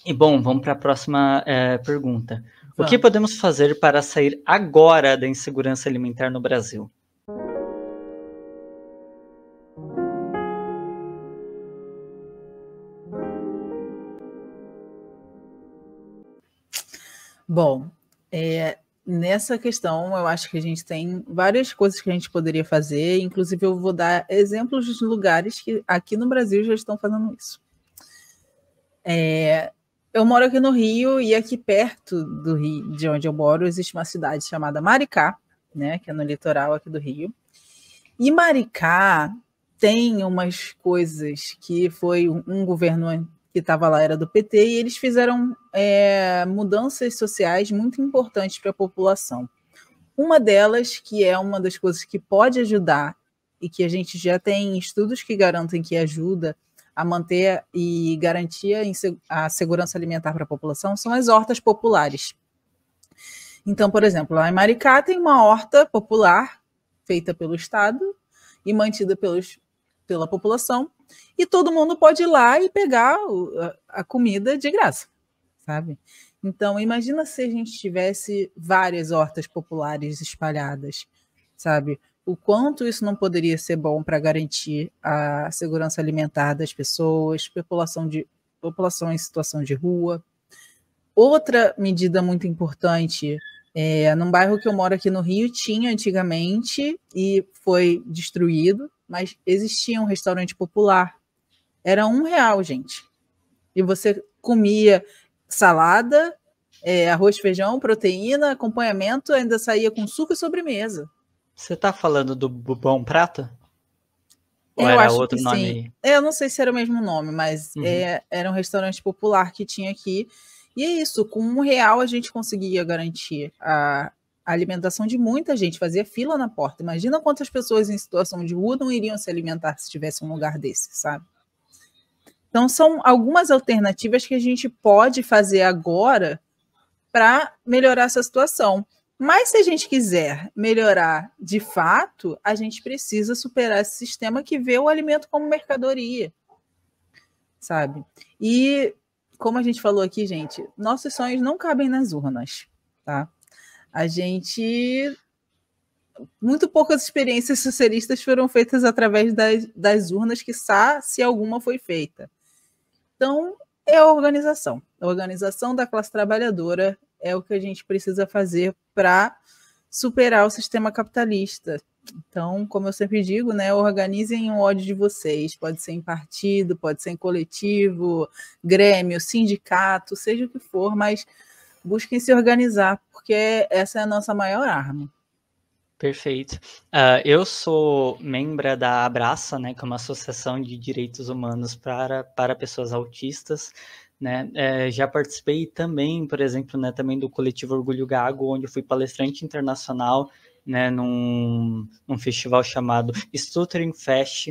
E bom, vamos para a próxima pergunta. O que Vamos. podemos fazer para sair agora da insegurança alimentar no Brasil? Bom, nessa questão, eu acho que a gente tem várias coisas que a gente poderia fazer, inclusive eu vou dar exemplos de lugares que aqui no Brasil já estão fazendo isso. Eu moro aqui no Rio e aqui perto do Rio, de onde eu moro, existe uma cidade chamada Maricá, né, que é no litoral aqui do Rio. E Maricá tem umas coisas que foi um governo que estava lá, era do PT, e eles fizeram mudanças sociais muito importantes para a população. Uma delas, que é uma das coisas que pode ajudar, e que a gente já tem estudos que garantem que ajuda a manter e garantir a segurança alimentar para a população, são as hortas populares. Então, por exemplo, lá em Maricá tem uma horta popular feita pelo Estado e mantida pela população, e todo mundo pode ir lá e pegar a comida de graça, sabe? Então, imagina se a gente tivesse várias hortas populares espalhadas, sabe? O quanto isso não poderia ser bom para garantir a segurança alimentar das pessoas, população em situação de rua. Outra medida muito importante, num bairro que eu moro aqui no Rio, tinha antigamente e foi destruído, mas existia um restaurante popular. Era R$ 1, gente. E você comia salada, arroz, feijão, proteína, acompanhamento, ainda saía com suco e sobremesa. Você está falando do Bom Prato? Ou Eu era acho que outro nome sim. aí? Eu não sei se era o mesmo nome, mas era um restaurante popular que tinha aqui. E é isso, com R$ 1 a gente conseguia garantir a alimentação de muita gente, fazia fila na porta. Imagina quantas pessoas em situação de rua não iriam se alimentar se tivesse um lugar desse, sabe? Então, são algumas alternativas que a gente pode fazer agora para melhorar essa situação. Mas se a gente quiser melhorar de fato, a gente precisa superar esse sistema que vê o alimento como mercadoria, sabe? E como a gente falou aqui, gente, nossos sonhos não cabem nas urnas, tá? A gente... Muito poucas experiências socialistas foram feitas através das urnas, quiçá se alguma foi feita. Então, é a organização. A organização da classe trabalhadora é o que a gente precisa fazer para superar o sistema capitalista. Então, como eu sempre digo, né, organizem o ódio de vocês. Pode ser em partido, pode ser em coletivo, grêmio, sindicato, seja o que for, mas busquem se organizar, porque essa é a nossa maior arma. Perfeito. Eu sou membro da Abraça, né, que é uma associação de direitos humanos para pessoas autistas, né? Já participei também, por exemplo, né, também do coletivo Orgulho Gago, onde eu fui palestrante internacional, né, num festival chamado Stuttering Fest,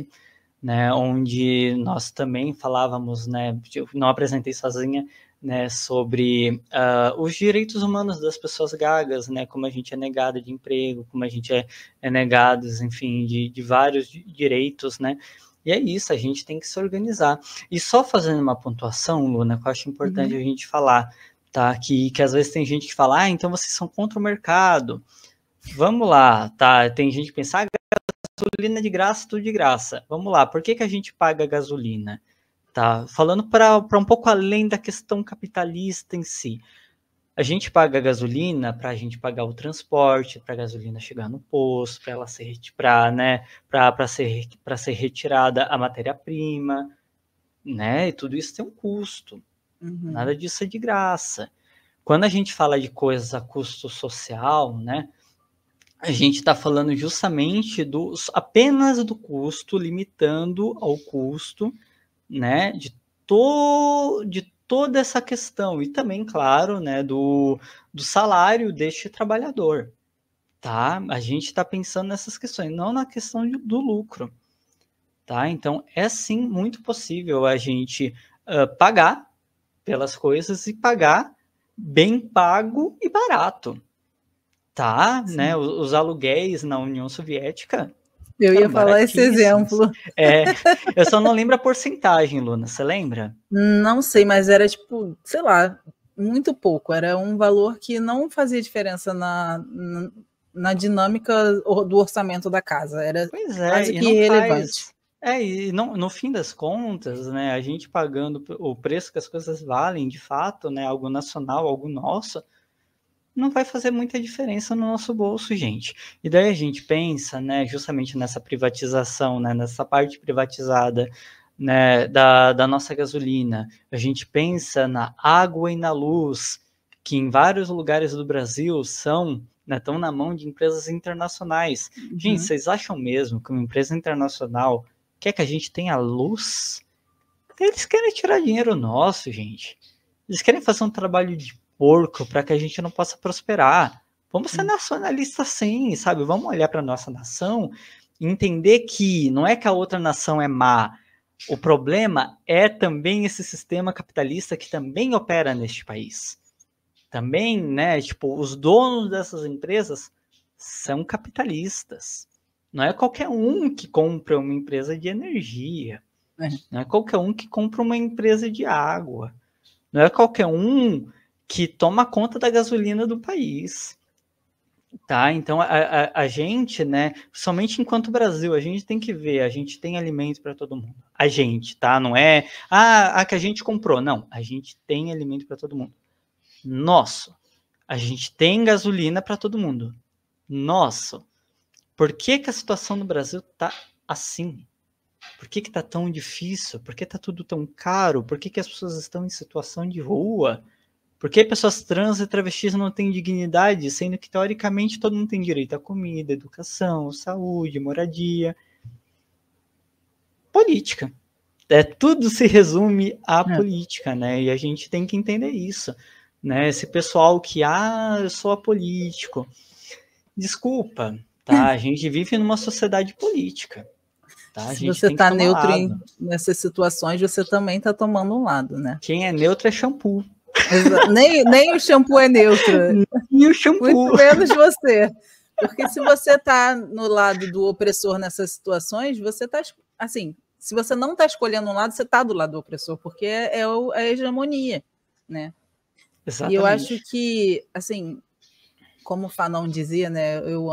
né, onde nós também falávamos, né, eu não apresentei sozinha, né, sobre os direitos humanos das pessoas gagas, né, como a gente é negado de emprego, como a gente é negado, enfim, de vários direitos, né, e é isso, a gente tem que se organizar. E só fazendo uma pontuação, Luna, que eu acho importante a gente falar, tá, que às vezes tem gente que fala, então vocês são contra o mercado. Vamos lá, tá, tem gente que pensa, gasolina de graça, tudo de graça. Vamos lá, por que a gente paga gasolina? Tá? Falando para um pouco além da questão capitalista em si. A gente paga a gasolina para a gente pagar o transporte, para a gasolina chegar no posto, para ela ser ser retirada a matéria-prima, né? E tudo isso tem um custo. Nada disso é de graça. Quando a gente fala de coisas a custo social, né? A gente está falando justamente apenas do custo, limitando ao custo, né, de toda essa questão. E também, claro, né, do salário deste trabalhador. Tá? A gente está pensando nessas questões, não na questão do lucro. Tá? Então, é sim muito possível a gente pagar pelas coisas e pagar bem pago e barato. Tá, né? Os aluguéis na União Soviética Eu ia Eram falar esse baratíssimos. exemplo. Eu só não lembro a porcentagem, Luna, você lembra? Não sei, mas era tipo, sei lá, muito pouco. Era um valor que não fazia diferença na dinâmica do orçamento da casa. Era Pois quase e que não irrelevante. faz. E não, no fim das contas, né, a gente pagando o preço que as coisas valem, de fato, né, algo nacional, algo nosso, não vai fazer muita diferença no nosso bolso, gente. E daí a gente pensa, né, justamente nessa privatização, né, nessa parte privatizada, né, da nossa gasolina. A gente pensa na água e na luz, que em vários lugares do Brasil são, né, estão na mão de empresas internacionais. Gente, vocês acham mesmo que uma empresa internacional quer que a gente tenha luz? Eles querem tirar dinheiro nosso, gente. Eles querem fazer um trabalho de porco para que a gente não possa prosperar. Vamos ser nacionalistas sim, sabe? Vamos olhar para a nossa nação e entender que não é que a outra nação é má. O problema é também esse sistema capitalista que também opera neste país. Também, né, tipo, os donos dessas empresas são capitalistas. Não é qualquer um que compra uma empresa de energia. Não é qualquer um que compra uma empresa de água. Não é qualquer um que toma conta da gasolina do país. Tá? Então, a gente, né, somente enquanto Brasil, a gente tem que ver, a gente tem alimento para todo mundo. A gente, tá? Não é a que a gente comprou. Não, a gente tem alimento para todo mundo. Nosso. A gente tem gasolina para todo mundo. Nosso. Por que a situação no Brasil tá assim? Por que tá tão difícil? Por que tá tudo tão caro? Por que as pessoas estão em situação de rua? Por que pessoas trans e travestis não têm dignidade, sendo que, teoricamente, todo mundo tem direito à comida, educação, saúde, moradia? Política. Tudo se resume à política, né? E a gente tem que entender isso. Né? Esse pessoal que, eu sou apolítico. Desculpa, tá? A gente vive numa sociedade política. Tá? A Se gente você tem que está tomar neutro lado. nessas situações, você também está tomando um lado, né? Quem é neutro é shampoo. Nem o shampoo é neutro. E o shampoo. Muito menos você. Porque se você está no lado do opressor nessas situações, você está, assim, se você não está escolhendo um lado, você está do lado do opressor, porque é a hegemonia, né? Exatamente. E eu acho que, assim, como o Fanon dizia, né? Eu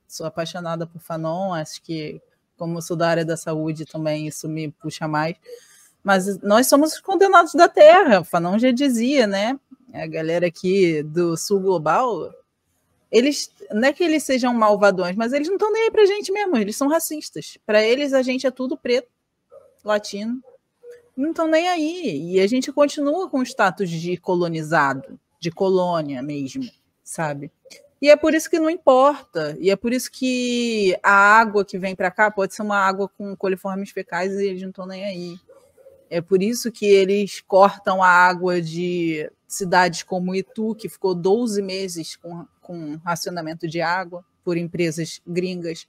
sou apaixonada por Fanon, acho que, como eu sou da área da saúde também, isso me puxa mais. Mas nós somos os condenados da Terra, o Fanon já dizia, né? A galera aqui do Sul Global, eles, não é que eles sejam malvadões, mas eles não estão nem aí pra gente mesmo, eles são racistas. Para eles, a gente é tudo preto, latino, não estão nem aí. E a gente continua com o status de colonizado, de colônia mesmo, sabe? E é por isso que não importa. E é por isso que a água que vem para cá pode ser uma água com coliformes fecais e eles não estão nem aí. É por isso que eles cortam a água de cidades como Itu, que ficou 12 meses com racionamento de água por empresas gringas.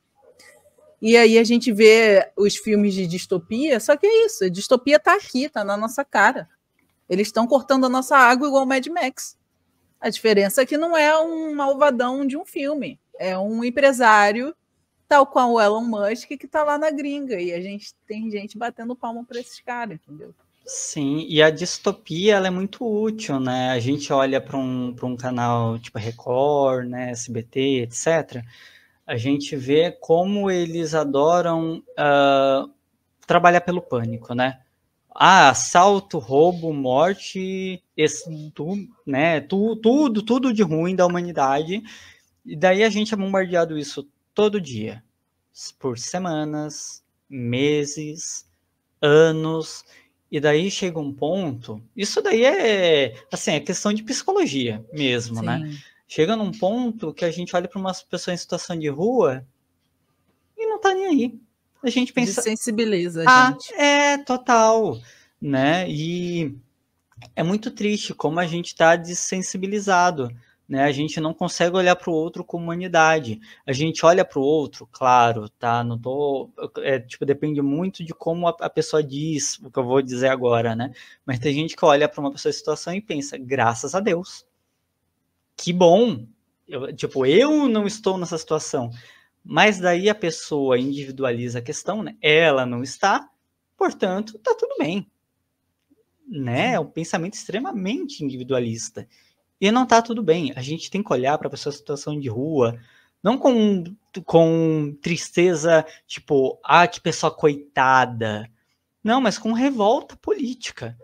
E aí a gente vê os filmes de distopia, só que é isso, a distopia está aqui, está na nossa cara. Eles estão cortando a nossa água igual o Mad Max. A diferença é que não é um malvadão de um filme, é um empresário, tal qual o Elon Musk, que está lá na gringa, e a gente tem gente batendo palma para esses caras, entendeu? Sim, e a distopia ela é muito útil, né? A gente olha para um canal tipo Record, né, SBT, etc. A gente vê como eles adoram trabalhar pelo pânico, né? Assalto, roubo, morte, né? Tudo de ruim da humanidade. E daí a gente é bombardeado isso todo dia, por semanas, meses, anos. E daí chega um ponto, isso daí assim, é questão de psicologia mesmo, Sim. né? Chega num ponto que a gente olha para uma pessoa em situação de rua e não tá nem aí. A gente pensa... Desensibiliza a gente. Total, né? E é muito triste como a gente está dessensibilizado, né? A gente não consegue olhar para o outro com humanidade. A gente olha para o outro, claro, tá? Não tô... depende muito de como a pessoa diz o que eu vou dizer agora, né? Mas tem gente que olha para uma pessoa em situação e pensa, graças a Deus. Que bom! Eu não estou nessa situação. Mas daí a pessoa individualiza a questão, né? Ela não está, portanto, tá tudo bem. Né? É um pensamento extremamente individualista. E não tá tudo bem. A gente tem que olhar para a pessoa em situação de rua, não com tristeza, tipo, que pessoa coitada. Não, mas com revolta política.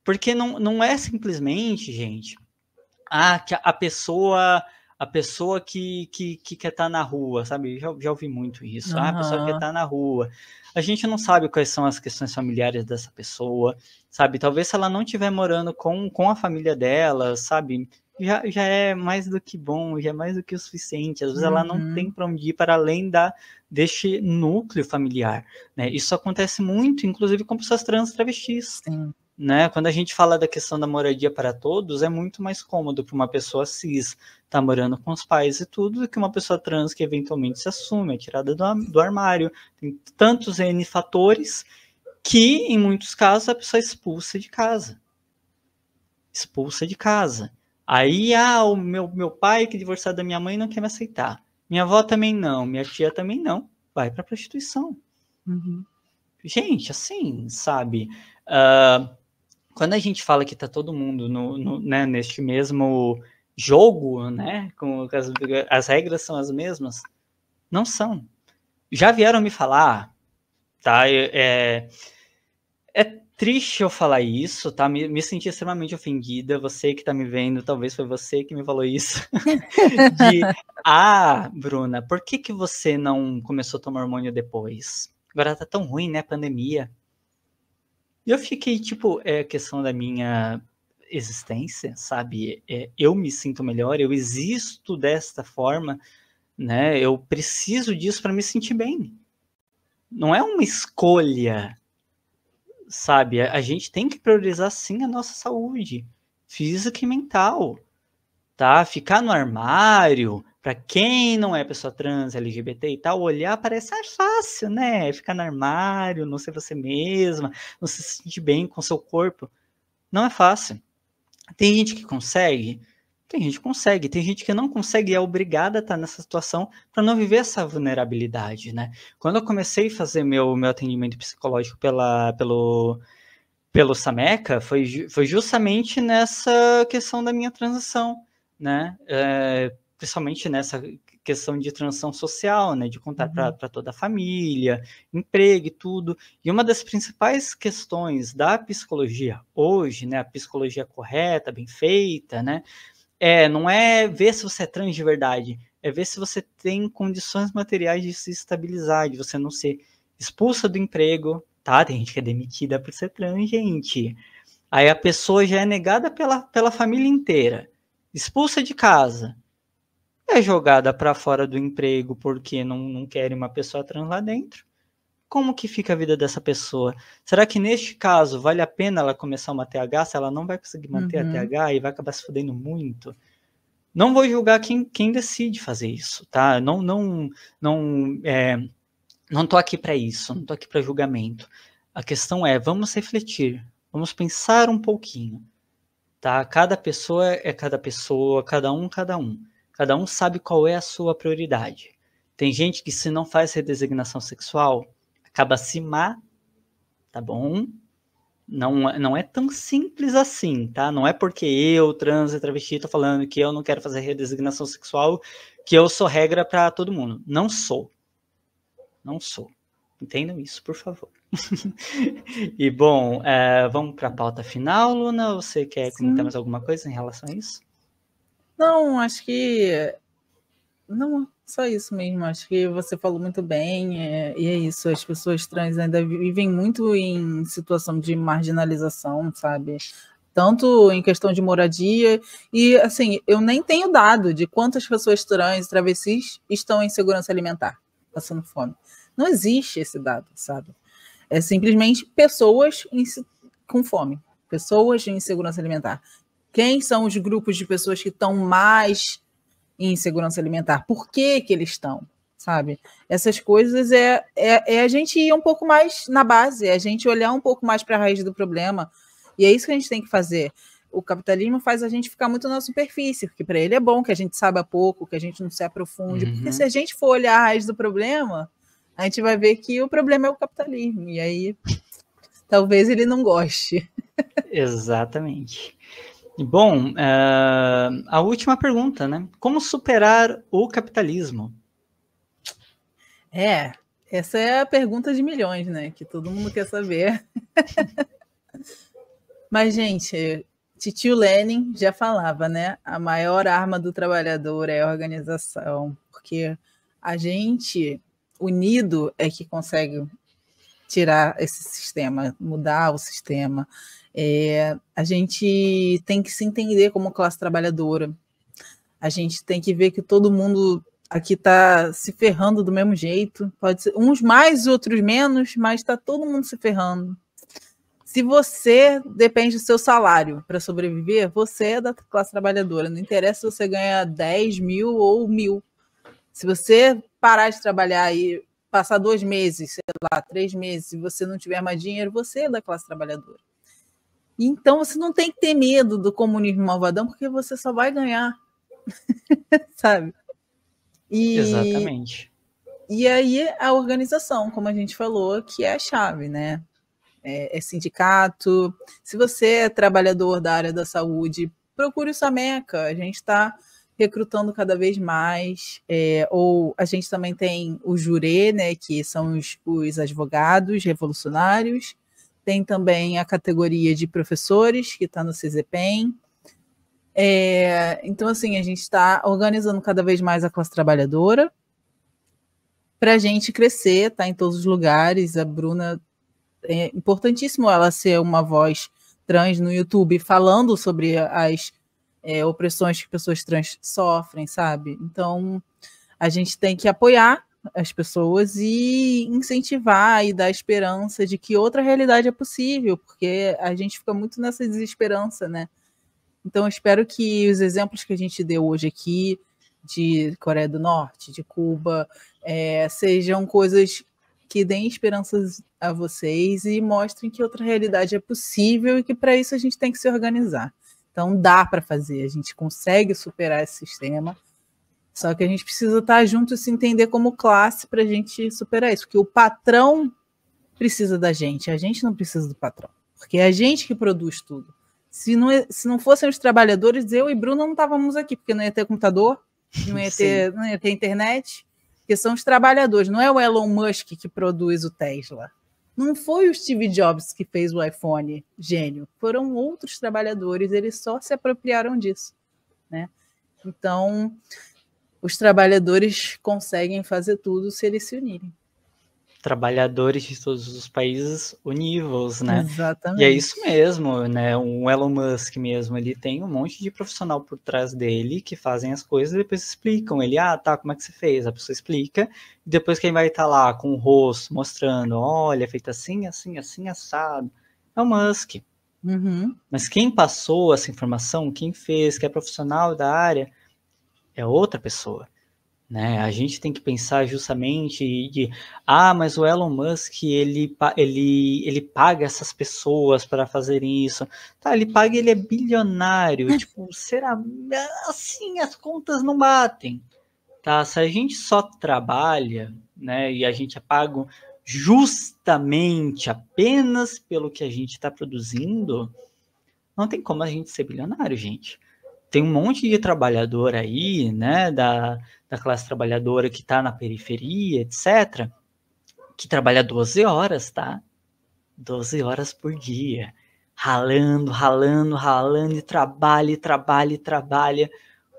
Porque não é simplesmente, gente, que a pessoa que quer estar na rua, sabe? Já ouvi muito isso. A pessoa que quer estar na rua. A gente não sabe quais são as questões familiares dessa pessoa, sabe? Talvez se ela não estiver morando com a família dela, sabe? Já é mais do que bom, já é mais do que o suficiente. Às vezes ela não tem para onde ir para além deste núcleo familiar, né? Isso acontece muito, inclusive com pessoas trans travestis. Sim. Né? Quando a gente fala da questão da moradia para todos, é muito mais cômodo para uma pessoa cis estar morando com os pais e tudo, do que uma pessoa trans que eventualmente se assume, é tirada do armário. Tem tantos N fatores que, em muitos casos, a pessoa é expulsa de casa. Expulsa de casa. Aí, o meu pai, que é divorciado da minha mãe, não quer me aceitar. Minha avó também não, minha tia também não. Vai para a prostituição. Uhum. Gente, assim, sabe? Quando a gente fala que está todo mundo né, neste mesmo jogo, né, com as regras são as mesmas, não são. Já vieram me falar, tá? É triste eu falar isso, tá? Me senti extremamente ofendida. Você que está me vendo, talvez foi você que me falou isso. Bruna, por que você não começou a tomar hormônio depois? Agora tá tão ruim, né, pandemia. E eu fiquei, tipo, questão da minha existência, sabe? Eu me sinto melhor, eu existo desta forma, né? Eu preciso disso para me sentir bem. Não é uma escolha, sabe? A gente tem que priorizar, sim, a nossa saúde física e mental, tá? Ficar no armário, para quem não é pessoa trans, LGBT e tal, olhar parece fácil, né? Ficar no armário, não ser você mesma, não se sentir bem com seu corpo. Não é fácil. Tem gente que consegue? Tem gente que consegue. Tem gente que não consegue e é obrigada a estar nessa situação para não viver essa vulnerabilidade, né? Quando eu comecei a fazer meu atendimento psicológico pelo Sameca, foi justamente nessa questão da minha transição, né? Principalmente nessa questão de transição social, né? De contar para toda a família, emprego e tudo. E uma das principais questões da psicologia hoje, né? A psicologia correta, bem feita, né? Não é ver se você é trans de verdade, é ver se você tem condições materiais de se estabilizar, de você não ser expulsa do emprego, tá? Tem gente que é demitida por ser trans, gente. Aí a pessoa já é negada pela família inteira, expulsa de casa, é jogada para fora do emprego porque não querem uma pessoa trans lá dentro. Como que fica a vida dessa pessoa? Será que neste caso vale a pena ela começar uma TH se ela não vai conseguir manter a TH e vai acabar se fudendo muito? Não vou julgar quem decide fazer isso, tá? Não tô aqui para isso, não tô aqui para julgamento. A questão é, vamos refletir, vamos pensar um pouquinho, tá? Cada pessoa é cada pessoa, cada um. Cada um sabe qual é a sua prioridade. Tem gente que se não faz redesignação sexual, acaba se tá bom? Não é tão simples assim, tá? Não é porque eu, trans e travesti, tô falando que eu não quero fazer redesignação sexual que eu sou regra para todo mundo. Não sou. Entendam isso, por favor. E, bom, vamos para a pauta final, Luna? Você quer comentar mais alguma coisa em relação a isso? Não, acho que... Não, só isso mesmo. Acho que você falou muito bem. E é isso. As pessoas trans ainda vivem muito em situação de marginalização, sabe? Tanto em questão de moradia. E, assim, eu nem tenho dado de quantas pessoas trans, travestis, estão em segurança alimentar, passando fome. Não existe esse dado, sabe? É simplesmente pessoas com fome. Pessoas em insegurança alimentar. Quem são os grupos de pessoas que estão mais em insegurança alimentar? Por que eles estão? Sabe? Essas coisas é a gente ir um pouco mais na base, é a gente olhar um pouco mais para a raiz do problema. E é isso que a gente tem que fazer. o capitalismo faz a gente ficar muito na superfície, porque para ele é bom que a gente saiba pouco, que a gente não se aprofunde, porque se a gente for olhar a raiz do problema, a gente vai ver que o problema é o capitalismo, e aí talvez ele não goste. Exatamente. Bom, a última pergunta, né? Como superar o capitalismo? Essa é a pergunta de milhões, né? Que todo mundo quer saber. Mas, gente, titio Lenin já falava, né? A maior arma do trabalhador é a organização, porque a gente, unido, é que consegue tirar esse sistema, mudar o sistema. A gente tem que se entender como classe trabalhadora. A gente tem que ver que todo mundo aqui está se ferrando do mesmo jeito. Pode ser uns mais, outros menos, mas está todo mundo se ferrando. Se você depende do seu salário para sobreviver, você é da classe trabalhadora. Não interessa se você ganha 10 mil ou 1.000. Se você parar de trabalhar e passar 2 meses, sei lá, 3 meses, se você não tiver mais dinheiro, você é da classe trabalhadora. Então, você não tem que ter medo do comunismo malvadão, porque você só vai ganhar. Sabe? Exatamente. E aí, a organização, como a gente falou, que é a chave, né? É sindicato. Se você é trabalhador da área da saúde, procure o Sameca. A gente está recrutando cada vez mais. Ou a gente também tem o Jurê, né, que são os advogados revolucionários. Tem também a categoria de professores, que está no CZPEM. Então, assim, a gente está organizando cada vez mais a classe trabalhadora para a gente crescer, tá em todos os lugares. A Bruna, é importantíssimo ela ser uma voz trans no YouTube, falando sobre as opressões que pessoas trans sofrem, sabe? Então, a gente tem que apoiar as pessoas e incentivar e dar esperança de que outra realidade é possível, porque a gente fica muito nessa desesperança, né? Então, eu espero que os exemplos que a gente deu hoje aqui, de Coreia do Norte, de Cuba, sejam coisas que deem esperanças a vocês e mostrem que outra realidade é possível e que para isso a gente tem que se organizar. Então, dá para fazer, a gente consegue superar esse sistema, só que a gente precisa estar junto e se entender como classe para a gente superar isso, porque o patrão precisa da gente, a gente não precisa do patrão, porque é a gente que produz tudo. Se não fossem os trabalhadores, eu e Bruno não estávamos aqui, porque não ia ter computador, não ia ter internet, porque são os trabalhadores, não é o Elon Musk que produz o Tesla. Não foi o Steve Jobs que fez o iPhone gênio, foram outros trabalhadores, eles só se apropriaram disso, né? Então, os trabalhadores conseguem fazer tudo se eles se unirem. Trabalhadores de todos os países univos, né? Exatamente. E é isso mesmo, né? O Elon Musk mesmo, ele tem um monte de profissional por trás dele que fazem as coisas e depois explicam. Ele, tá, como é que você fez? A pessoa explica, e depois quem vai estar lá com o rosto mostrando, olha, feito assim, assim, assim, assado, é o Musk. Uhum. Mas quem passou essa informação, quem fez, que é profissional da área, é outra pessoa. Né? A gente tem que pensar justamente mas o Elon Musk ele paga essas pessoas para fazerem isso. Tá, ele paga, ele é bilionário. Tipo, será assim? As contas não batem. Tá? Se a gente só trabalha, né, e a gente é pago justamente apenas pelo que a gente está produzindo, não tem como a gente ser bilionário, gente. Tem um monte de trabalhador aí, né, da classe trabalhadora que está na periferia, etc., que trabalha 12 horas, tá? 12 horas por dia. Ralando, e trabalha.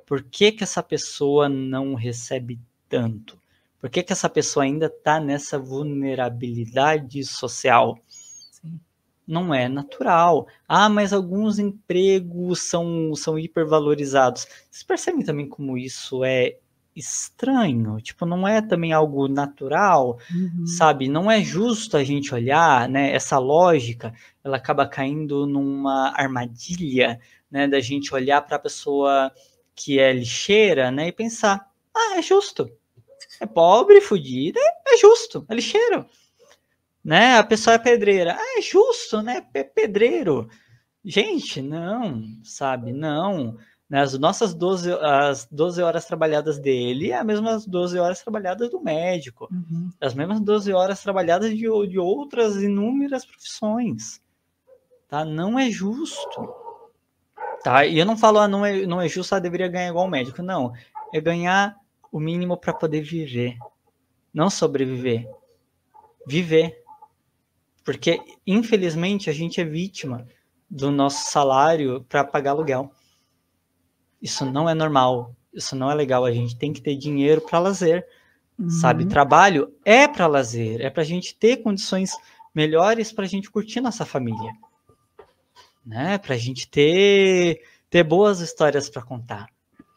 Por que essa pessoa não recebe tanto? Por que essa pessoa ainda está nessa vulnerabilidade social? Sim. Não é natural. Mas alguns empregos são hipervalorizados. Vocês percebem também como isso é estranho? Tipo, não é também algo natural, sabe? Não é justo a gente olhar, né? Essa lógica, ela acaba caindo numa armadilha, né? Da gente olhar para a pessoa que é lixeira, né? E pensar, é justo. É pobre, fodida, é justo, é lixeiro. Né? A pessoa é pedreira. É justo, né? Pedreiro. Gente, não, sabe? Não. Né? As nossas 12 horas trabalhadas dele é as mesmas 12 horas trabalhadas do médico. Uhum. As mesmas 12 horas trabalhadas de outras inúmeras profissões. Tá? Não é justo. Tá? E eu não falo, não é justo, deveria ganhar igual o médico. Não. É ganhar o mínimo para poder viver. Não sobreviver. Viver. Porque, infelizmente, a gente é vítima do nosso salário para pagar aluguel. Isso não é normal. Isso não é legal. A gente tem que ter dinheiro para lazer. Sabe? Trabalho é para lazer. É para a gente ter condições melhores para a gente curtir nossa família. Né? Para a gente ter boas histórias para contar.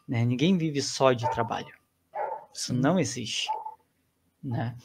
Né? Ninguém vive só de trabalho. Isso não existe. Né?